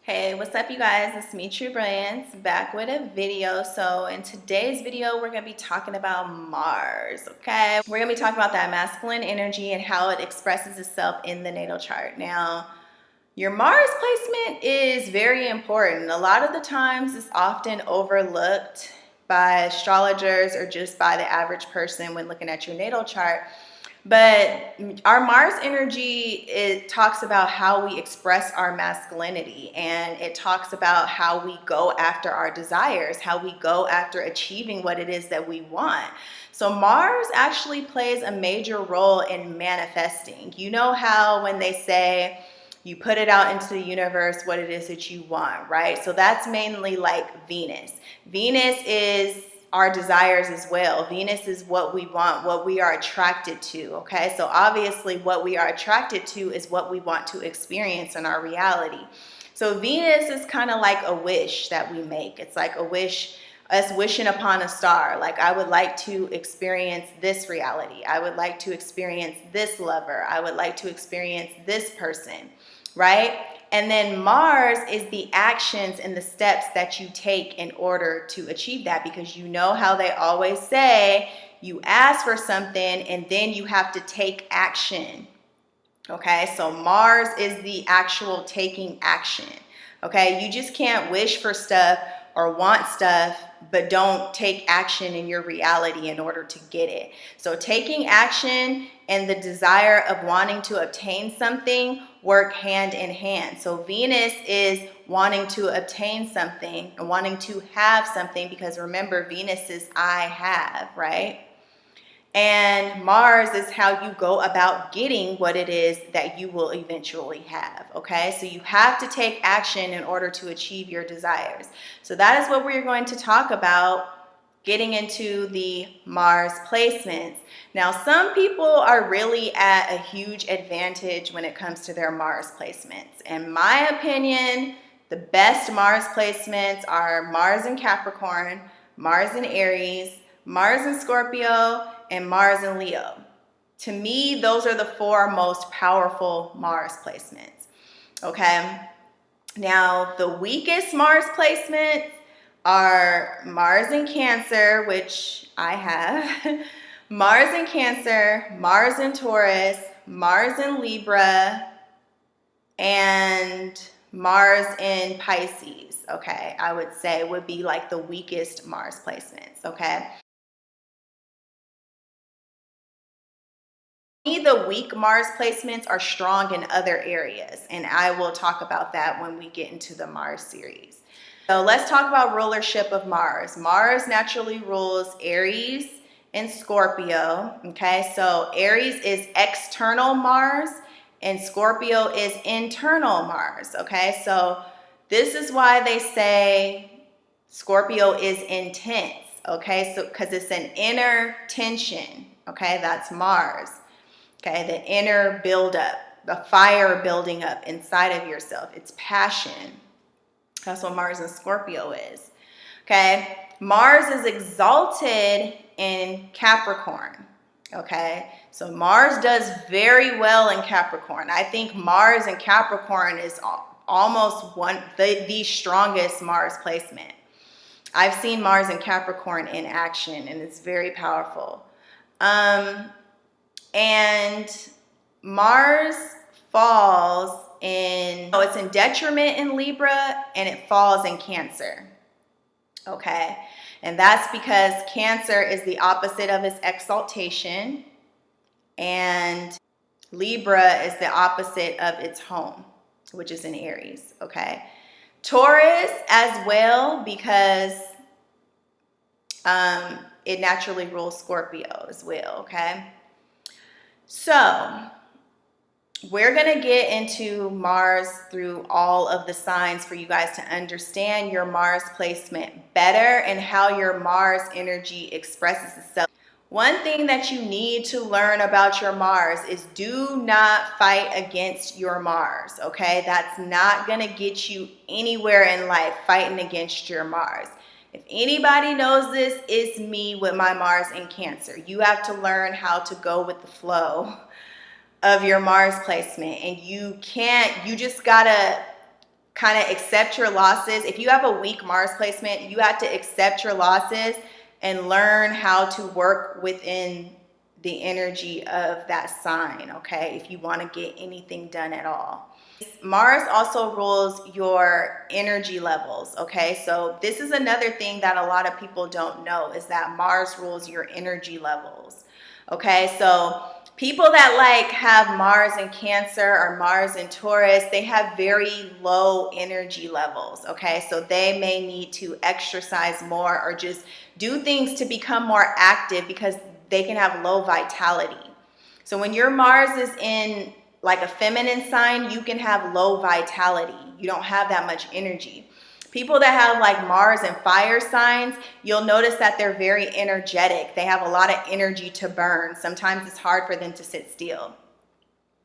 Hey, what's up you guys? It's me, True Brilliance, back with a video. So in today's video, we're gonna be talking about Mars, okay? We're gonna be talking about that masculine energy and how it expresses itself in the natal chart. Now, your Mars placement is very important. A lot of the times it's often overlooked by astrologers or just by the average person when looking at your natal chart. But our Mars energy, it talks about how we express our masculinity, and it talks about how we go after our desires, how we go after achieving what it is that we want. So Mars actually plays a major role in manifesting. You know how when they say you put it out into the universe what it is that you want, right? So that's mainly like Venus. Venus is our desires as well. Venus is what we want, what we are attracted to, okay? So obviously what we are attracted to is what we want to experience in our reality. So Venus is kind of like a wish that we make. It's like a wish, us wishing upon a star. Like, I would like to experience this reality. I would like to experience this lover. I would like to experience this person, right? And then Mars is the actions and the steps that you take in order to achieve that, because you know how they always say you ask for something and then you have to take action. Okay, so Mars is the actual taking action. Okay, you just can't wish for stuff or want stuff but don't take action in your reality in order to get it. So taking action and the desire of wanting to obtain something work hand in hand. So Venus is wanting to obtain something and wanting to have something, because remember, Venus is I have, right? And Mars is how you go about getting what it is that you will eventually have, okay? So you have to take action in order to achieve your desires. So that is what we're going to talk about, getting into the Mars placements. Now, some people are really at a huge advantage when it comes to their Mars placements. In my opinion, the best Mars placements are Mars in Capricorn, Mars in Aries, Mars in Scorpio, and Mars in Leo. To me, those are the four most powerful Mars placements, okay? Now, the weakest Mars placements are Mars in Cancer, which I have, Mars in Cancer, Mars in Taurus, Mars in Libra, and Mars in Pisces, okay? I would say would be like the weakest Mars placements, okay? The weak Mars placements are strong in other areas, and I will talk about that when we get into the Mars series. So let's talk about rulership of Mars. Mars naturally rules Aries and Scorpio, okay? So Aries is external Mars and Scorpio is internal Mars, okay? So this is why they say Scorpio is intense, okay? So because it's an inner tension, okay? That's Mars. Okay, the inner buildup, the fire building up inside of yourself. It's passion. That's what Mars and Scorpio is. Okay, Mars is exalted in Capricorn. Okay, so Mars does very well in Capricorn. I think Mars in Capricorn is almost the strongest Mars placement. I've seen Mars in Capricorn in action, and it's very powerful. And Mars falls in, oh, it's in detriment in Libra, and it falls in Cancer, okay? And that's because Cancer is the opposite of its exaltation, and Libra is the opposite of its home, which is in Aries, okay? Taurus as well, because it naturally rules Scorpio as well, okay? So we're going to get into Mars through all of the signs for you guys to understand your Mars placement better and how your Mars energy expresses itself. One thing that you need to learn about your Mars is do not fight against your Mars, okay? That's not going to get you anywhere in life, fighting against your Mars. If anybody knows this, it's me with my Mars in Cancer. You have to learn how to go with the flow of your Mars placement, and you just gotta kind of accept your losses. If you have a weak Mars placement, you have to accept your losses and learn how to work within the energy of that sign, okay, if you want to get anything done at all. Mars also rules your energy levels, okay? So this is another thing that a lot of people don't know, is that Mars rules your energy levels, okay? So people that like have Mars in Cancer or Mars in Taurus, they have very low energy levels, okay? So they may need to exercise more or just do things to become more active because they can have low vitality. So when your Mars is in like a feminine sign, you can have low vitality. You don't have that much energy. People that have like Mars and fire signs, you'll notice that they're very energetic. They have a lot of energy to burn. Sometimes it's hard for them to sit still.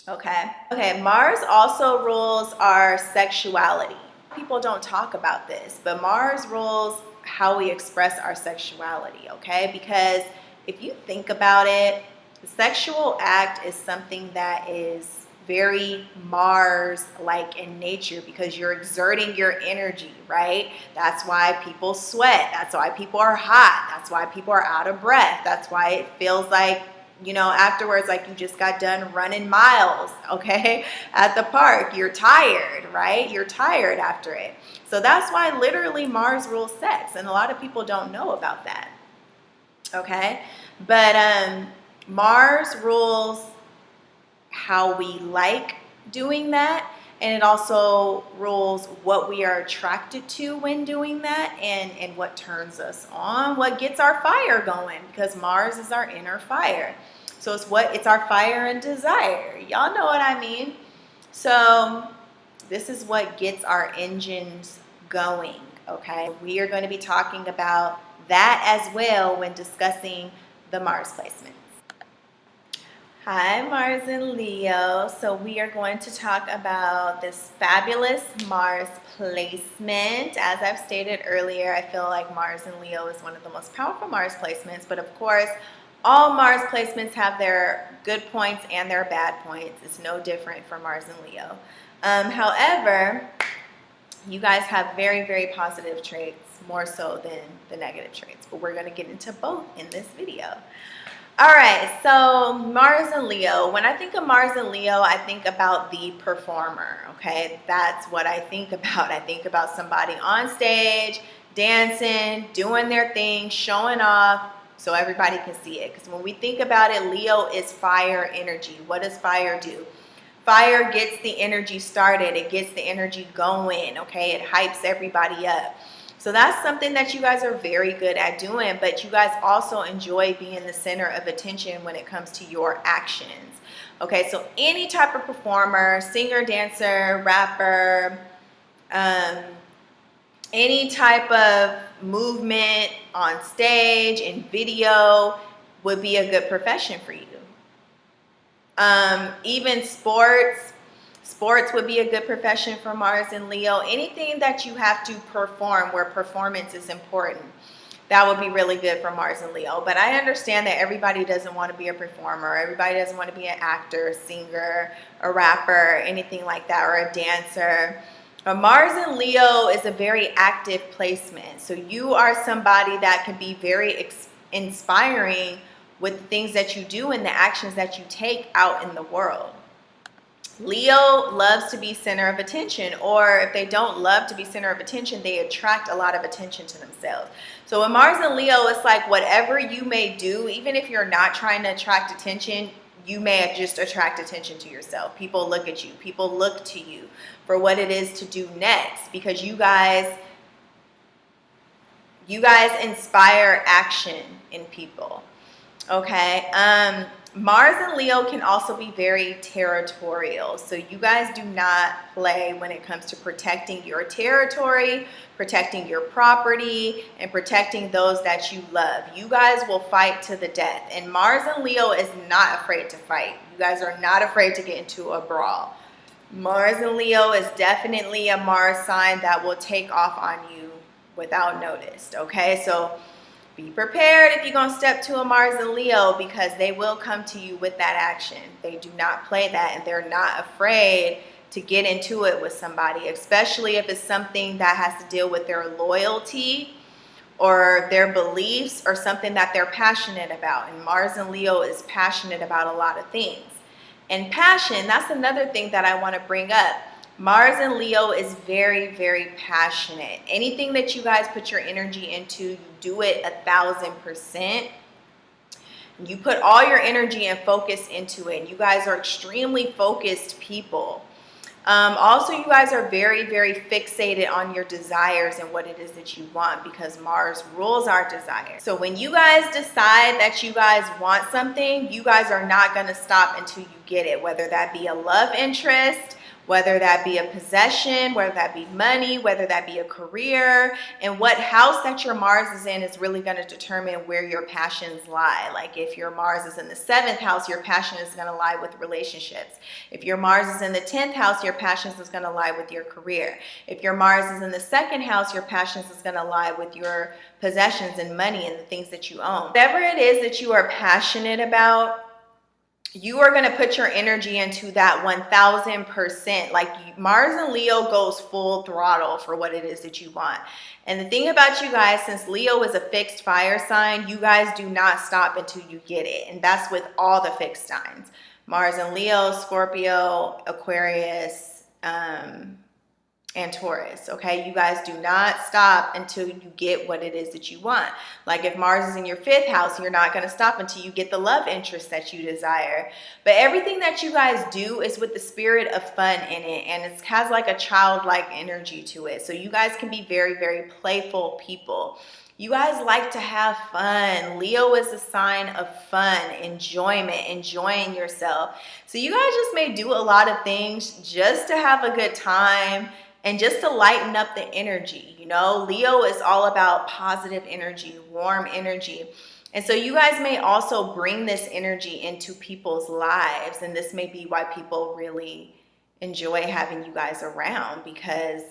Okay, Mars also rules our sexuality. People don't talk about this, but Mars rules how we express our sexuality, okay? Because if you think about it, the sexual act is something that is very Mars-like in nature because you're exerting your energy, right? That's why people sweat. That's why people are hot. That's why people are out of breath. That's why it feels like, you know, afterwards, like you just got done running miles, okay, at the park. You're tired, right? You're tired after it. So that's why literally Mars rules sex, and a lot of people don't know about that, okay? But Mars rules how we like doing that, and it also rules what we are attracted to when doing that, and what turns us on, what gets our fire going, because Mars is our inner fire. So it's our fire and desire. Y'all know what I mean? So this is what gets our engines going, okay? We are going to be talking about that as well when discussing the Mars placements. Hi, Mars and Leo. So we are going to talk about this fabulous Mars placement. As I've stated earlier, I feel like Mars and Leo is one of the most powerful Mars placements, but of course, all Mars placements have their good points and their bad points. It's no different for Mars and Leo. However, you guys have very, very positive traits, more so than the negative traits, but we're going to get into both in this video. All right, so Mars and Leo. When I think of Mars and Leo, I think about the performer, okay? That's what I think about. I think about somebody on stage, dancing, doing their thing, showing off so everybody can see it. Because when we think about it, Leo is fire energy. What does fire do? Fire gets the energy started. It gets the energy going, okay? It hypes everybody up. So that's something that you guys are very good at doing, but you guys also enjoy being the center of attention when it comes to your actions. Okay, so any type of performer, singer, dancer, rapper, any type of movement on stage, in video would be a good profession for you. Even sports would be a good profession for Mars and Leo. Anything that you have to perform where performance is important, that would be really good for Mars and Leo. But I understand that everybody doesn't want to be a performer. Everybody doesn't want to be an actor, singer, a rapper, anything like that, or a dancer. But Mars and Leo is a very active placement. So you are somebody that can be very inspiring with things that you do and the actions that you take out in the world. Leo loves to be center of attention, or if they don't love to be center of attention, they attract a lot of attention to themselves. So with Mars and Leo, it's like whatever you may do, even if you're not trying to attract attention, you may just attract attention to yourself. People look at you. People look to you for what it is to do next, because you guys inspire action in people. Okay. Mars and Leo can also be very territorial. So you guys do not play when it comes to protecting your territory, protecting your property, and protecting those that you love. You guys will fight to the death. And Mars and Leo is not afraid to fight. You guys are not afraid to get into a brawl. Mars and Leo is definitely a Mars sign that will take off on you without notice. Okay, so be prepared if you're going to step to a Mars and Leo, because they will come to you with that action. They do not play that, and they're not afraid to get into it with somebody, especially if it's something that has to deal with their loyalty or their beliefs or something that they're passionate about. And Mars and Leo is passionate about a lot of things. And passion, that's another thing that I want to bring up. Mars and Leo is very, very passionate. Anything that you guys put your energy into, you do it 1,000%. You put all your energy and focus into it. You guys are extremely focused people. Also, you guys are very, very fixated on your desires and what it is that you want, because Mars rules our desires. So when you guys decide that you guys want something, you guys are not going to stop until you get it, whether that be a love interest, whether that be a possession, whether that be money, whether that be a career. And what house that your Mars is in is really going to determine where your passions lie. Like if your Mars is in the 7th house, your passion is going to lie with relationships. If your Mars is in the 10th house, your passions is going to lie with your career. If your Mars is in the 2nd house, your passions is going to lie with your possessions and money and the things that you own. Whatever it is that you are passionate about, you are going to put your energy into that 1,000%. Like Mars and Leo goes full throttle for what it is that you want. And the thing about you guys, since Leo is a fixed fire sign, you guys do not stop until you get it. And that's with all the fixed signs. Mars and Leo, Scorpio, Aquarius, and Taurus. Okay, you guys do not stop until you get what it is that you want. Like if Mars is in your 5th house, you're not going to stop until you get the love interest that you desire. But everything that you guys do is with the spirit of fun in it, and it has like a childlike energy to it. So you guys can be very, very playful people. You guys like to have fun. Leo is a sign of fun, enjoyment, enjoying yourself. So you guys just may do a lot of things just to have a good time and just to lighten up the energy. You know, Leo is all about positive energy, warm energy. And so you guys may also bring this energy into people's lives. And this may be why people really enjoy having you guys around, because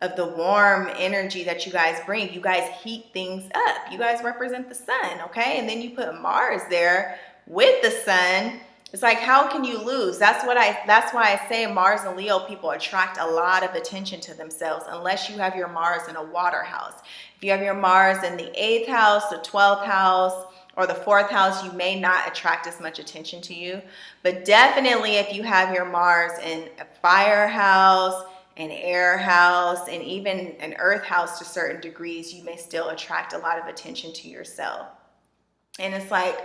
of the warm energy that you guys bring. You guys heat things up. You guys represent the sun, okay? And then you put Mars there with the sun. It's like, how can you lose? That's why I say Mars and Leo people attract a lot of attention to themselves, unless you have your Mars in a water house. If you have your Mars in the 8th house, the 12th house, or the 4th house, you may not attract as much attention to you. But definitely if you have your Mars in a fire house, an air house, and even an earth house to certain degrees, you may still attract a lot of attention to yourself. And it's like,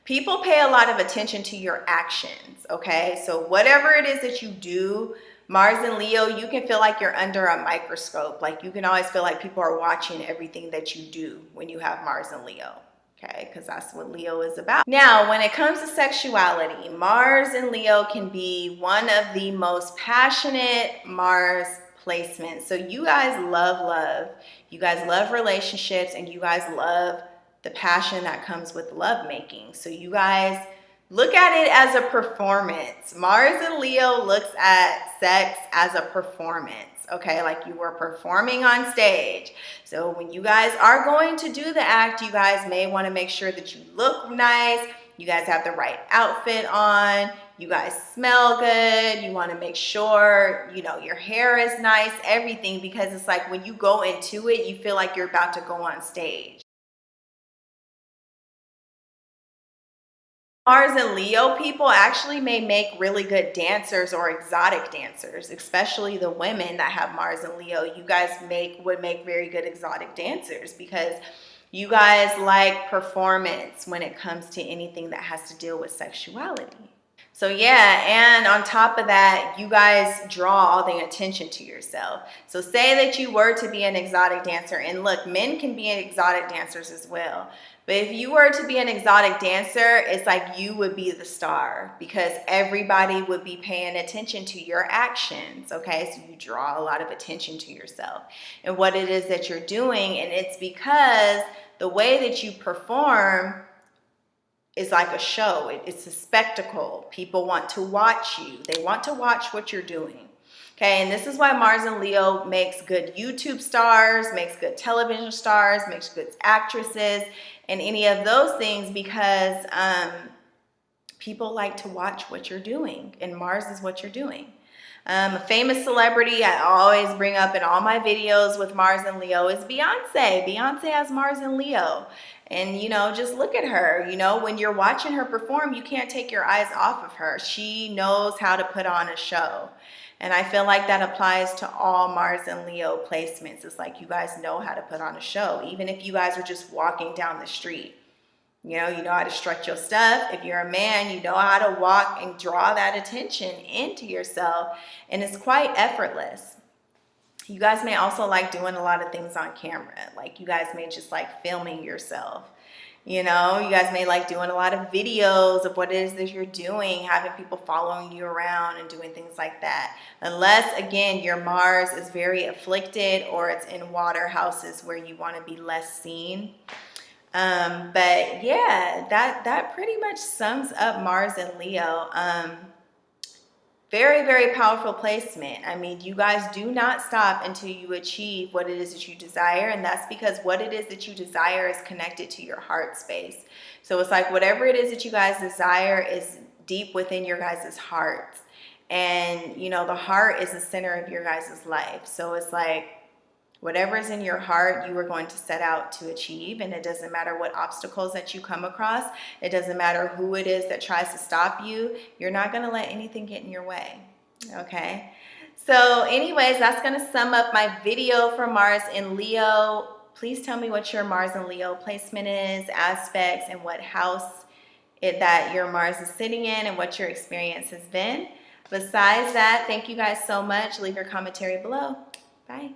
people pay a lot of attention to your actions, okay? So whatever it is that you do, Mars and Leo, you can feel like you're under a microscope. Like you can always feel like people are watching everything that you do when you have Mars and Leo. Okay, because that's what Leo is about. Now, when it comes to sexuality, Mars and Leo can be one of the most passionate Mars placements. So you guys love love, you guys love relationships, and you guys love the passion that comes with lovemaking. So you guys look at it as a performance. Mars and Leo looks at sex as a performance. Okay, like you were performing on stage. So when you guys are going to do the act, you guys may want to make sure that you look nice, you guys have the right outfit on, you guys smell good, you want to make sure, you know, your hair is nice, everything, because it's like when you go into it, you feel like you're about to go on stage. Mars and Leo people actually may make really good dancers or exotic dancers, especially the women that have Mars and Leo. You guys would make very good exotic dancers, because you guys like performance when it comes to anything that has to deal with sexuality. So yeah, and on top of that, you guys draw all the attention to yourself. So say that you were to be an exotic dancer, and look, men can be exotic dancers as well. But if you were to be an exotic dancer, it's like you would be the star, because everybody would be paying attention to your actions, okay? So you draw a lot of attention to yourself and what it is that you're doing, and it's because the way that you perform is like a show. It's a spectacle. People want to watch you. They want to watch what you're doing. Okay, and this is why Mars and Leo makes good YouTube stars, makes good television stars, makes good actresses, and any of those things, because people like to watch what you're doing, and Mars is what you're doing. A famous celebrity I always bring up in all my videos with Mars and Leo is Beyonce. Beyonce has Mars and Leo. And, you know, just look at her. You know, when you're watching her perform, you can't take your eyes off of her. She knows how to put on a show. And I feel like that applies to all Mars and Leo placements. It's like you guys know how to put on a show, even if you guys are just walking down the street. You know how to strut your stuff. If you're a man, you know how to walk and draw that attention into yourself. And it's quite effortless. You guys may also like doing a lot of things on camera. Like you guys may just like filming yourself. You know, you guys may like doing a lot of videos of what it is that you're doing, having people following you around and doing things like that. Unless, again, your Mars is very afflicted or it's in water houses where you want to be less seen. But yeah, that pretty much sums up Mars and Leo. Very, very powerful placement. I mean, you guys do not stop until you achieve what it is that you desire. And that's because what it is that you desire is connected to your heart space. So it's like whatever it is that you guys desire is deep within your guys' hearts. And, you know, the heart is the center of your guys' life. So it's like, whatever is in your heart, you are going to set out to achieve, and it doesn't matter what obstacles that you come across. It doesn't matter who it is that tries to stop you. You're not going to let anything get in your way, okay? So anyways, that's going to sum up my video for Mars in Leo. Please tell me what your Mars in Leo placement is, aspects, and what house that your Mars is sitting in and what your experience has been. Besides that, thank you guys so much. Leave your commentary below. Bye.